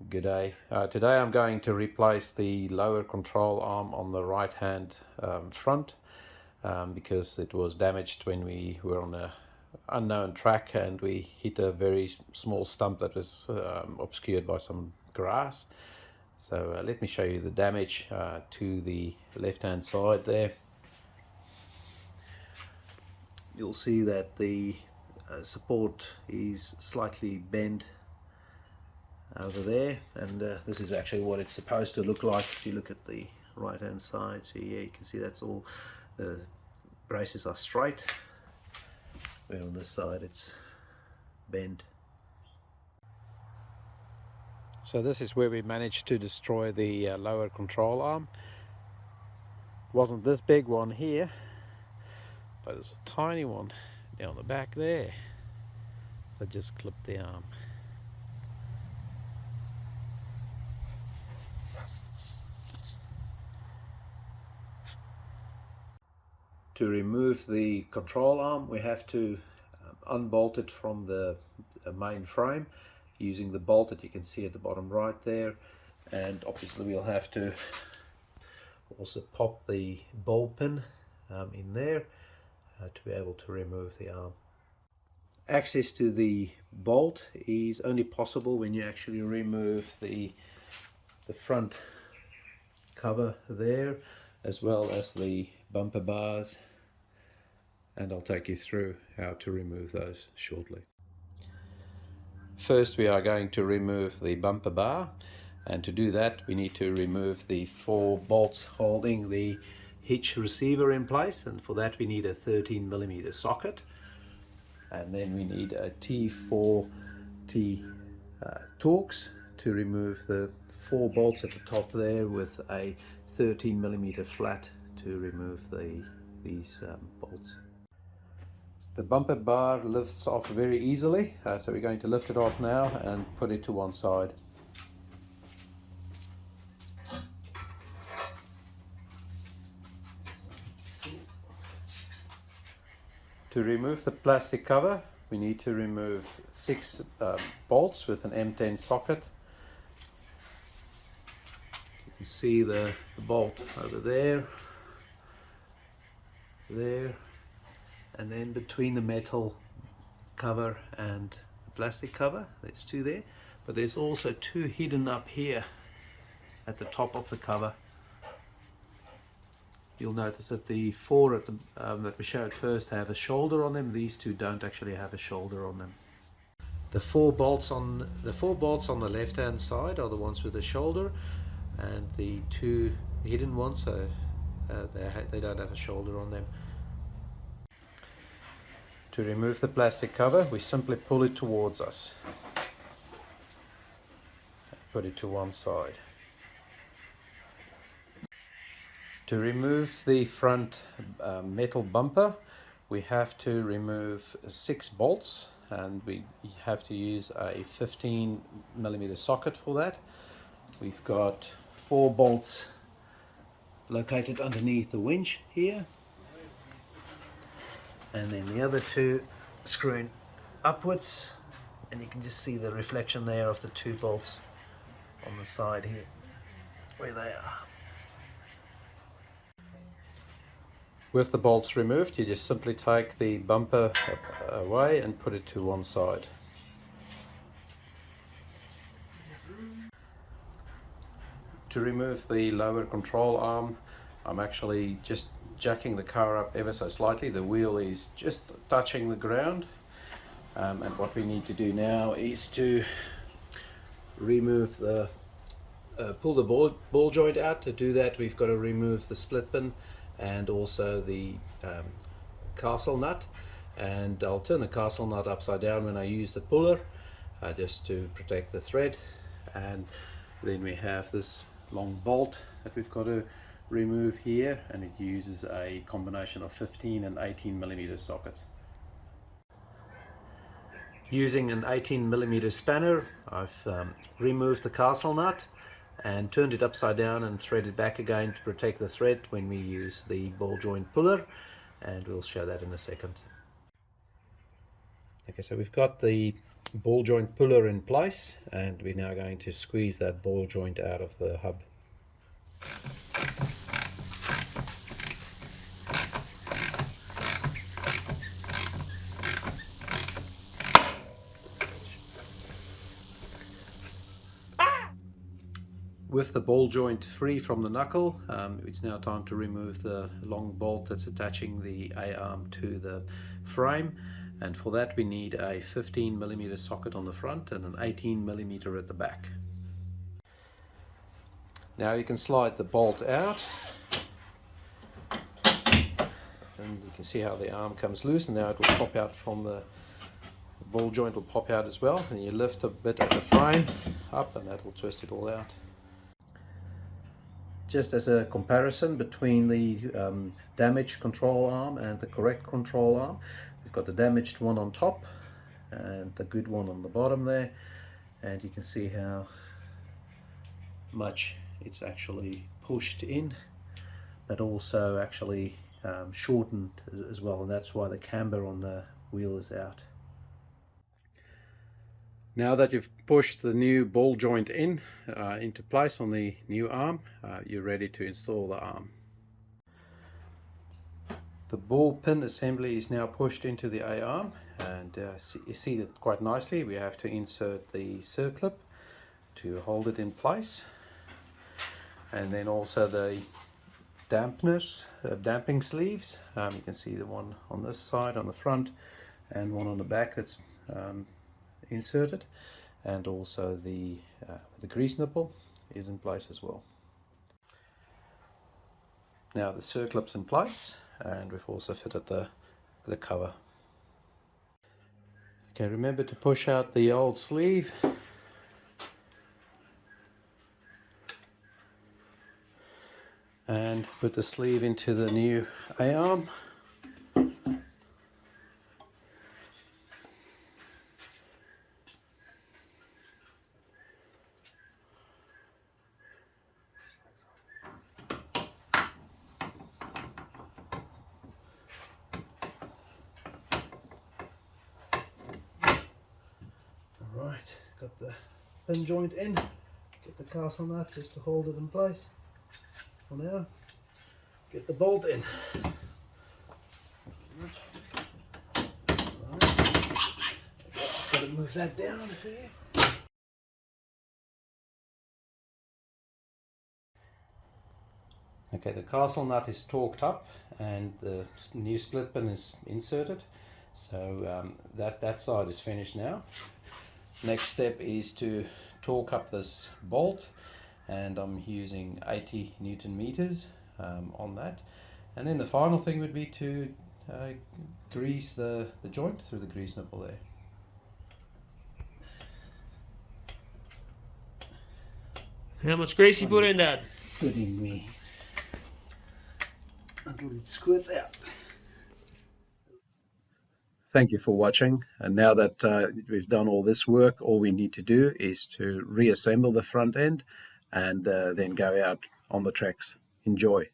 Good day. Today I'm going to replace the lower control arm on the right hand front because it was damaged when we were on a unknown track and we hit a very small stump that was obscured by some grass. So let me show you the damage to the left hand side there. You'll see that the support is slightly bent over there, and this is actually what it's supposed to look like if you look at the right hand side. So yeah, you can see that's all, the braces are straight, where on this side it's bent. So this is where we managed to destroy the lower control arm. It wasn't this big one here, but it's a tiny one down the back there that just clipped the arm. To remove the control arm, we have to unbolt it from the main frame using the bolt that you can see at the bottom right there, and obviously we'll have to also pop the ball pin in there to be able to remove the arm. Access to the bolt is only possible when you actually remove the front cover there, as well as the bumper bars, and I'll take you through how to remove those shortly. First we are going to remove the bumper bar, and to do that we need to remove the 4 bolts holding the hitch receiver in place, and for that we need a 13mm socket, and then we need a T4T Torx to remove the 4 bolts at the top there, with a 13mm flat to remove these bolts. The bumper bar lifts off very easily, so we're going to lift it off now and put it to one side. To remove the plastic cover, we need to remove 6 bolts with an M10 socket. You can see the bolt over there, and then between the metal cover and the plastic cover, there's 2 there, but there's also 2 hidden up here at the top of the cover. You'll notice that the 4 at the, that we showed first have a shoulder on them. These 2 don't actually have a shoulder on them. The 4 bolts on the left hand side are the ones with a shoulder, and the 2 hidden ones, so they don't have a shoulder on them. To remove the plastic cover, we simply pull it towards us. Put it to one side. To remove the front metal bumper, we have to remove 6 bolts, and we have to use a 15mm socket for that. We've got 4 bolts located underneath the winch here, and then the other 2 screwing upwards, and you can just see the reflection there of the 2 bolts on the side here where they are. With the bolts removed, you just simply take the bumper away and put it to one side. To remove the lower control arm, I'm actually just jacking the car up ever so slightly. The wheel is just touching the ground, and what we need to do now is to remove the pull the ball joint out. To do that, we've got to remove the split pin and also the castle nut, and I'll turn the castle nut upside down when I use the puller, just to protect the thread. And then we have this long bolt that we've got to remove here, and it uses a combination of 15 and 18mm sockets. Using an 18mm spanner, I've removed the castle nut and turned it upside down and threaded back again to protect the thread when we use the ball joint puller, and we'll show that in a second. Okay, so we've got the ball joint puller in place, and we're now going to squeeze that ball joint out of the hub. With the ball joint free from the knuckle, it's now time to remove the long bolt that's attaching the A-arm to the frame, and for that we need a 15mm socket on the front and an 18mm at the back. Now you can slide the bolt out, and you can see how the arm comes loose, and now it will pop out from the ball joint, will pop out as well, and you lift a bit at the frame up and that will twist it all out. Just as a comparison between the damaged control arm and the correct control arm, we've got the damaged one on top and the good one on the bottom there, and you can see how much it's actually pushed in, but also actually shortened as well, and that's why the camber on the wheel is out. Now that you've pushed the new ball joint into place on the new arm, you're ready to install the arm. The ball pin assembly is now pushed into the A-arm, and you see it quite nicely. We have to insert the circlip to hold it in place, and then also the damping sleeves. You can see the one on this side on the front and one on the back that's inserted, and also the grease nipple is in place as well. Now the circlip's in place, and we've also fitted the cover. Okay, remember to push out the old sleeve and put the sleeve into the new A-arm. Right, got the pin joint in, get the castle nut just to hold it in place for now, get the bolt in. Right. Gotta move that down a bit. Okay, the castle nut is torqued up and the new split pin is inserted, so that side is finished now. Next step is to torque up this bolt, and I'm using 80 Newton meters on that. And then the final thing would be to grease the joint through the grease nipple there. How much grease you put in that? Good in me until it squirts out. Thank you for watching, and now that we've done all this work, all we need to do is to reassemble the front end and then go out on the tracks. Enjoy.